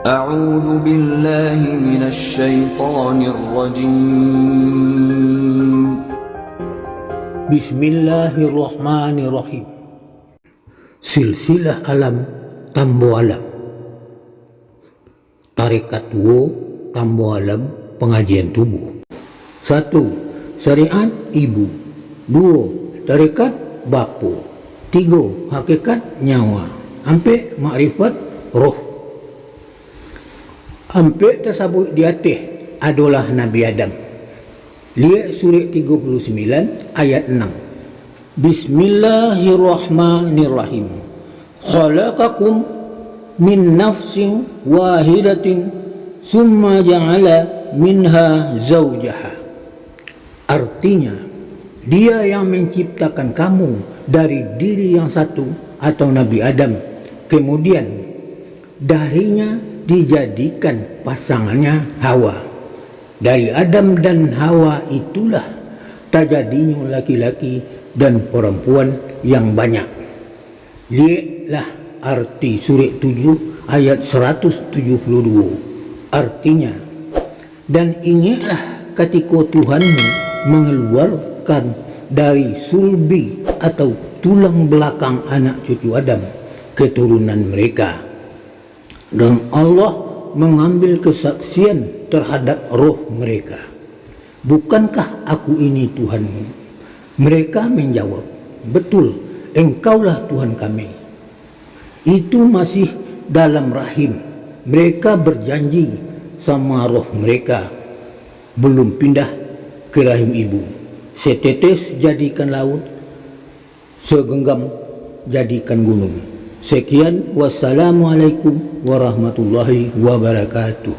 أعوذ بالله من الشيطان الرجيم. Bismillahirrahmanirrahim. Silsilah alam tambo alam. Tarekat wo tambo alam pengajian tubuh. 1. Syariat ibu. 2. Tarekat bapo. 3. Hakikat nyawa. 4. Makrifat roh. 4 tersebut di atas adalah Nabi Adam. Lihat surat 39 ayat 6. Bismillahirrahmanirrahim. Khalaqakum min nafsin wahidatin summa ja'ala minha zawjaha. Artinya, dia yang menciptakan kamu dari diri yang satu atau Nabi Adam. Kemudian darinya dijadikan pasangannya Hawa. Dari Adam dan Hawa itulah terjadinya laki-laki dan perempuan yang banyak. Lihatlah arti surat 7 ayat 172. Artinya, dan ingatlah ketika Tuhanmu mengeluarkan dari sulbi atau tulang belakang anak cucu Adam keturunan mereka, dan Allah mengambil kesaksian terhadap roh mereka. Bukankah aku ini Tuhanmu? Mereka menjawab, betul, engkaulah Tuhan kami. Itu masih dalam rahim. Mereka berjanji sama roh mereka, belum pindah ke rahim ibu. Setetes jadikan laut, segenggam jadikan gunung. Sekian, wassalamualaikum warahmatullahi wabarakatuh.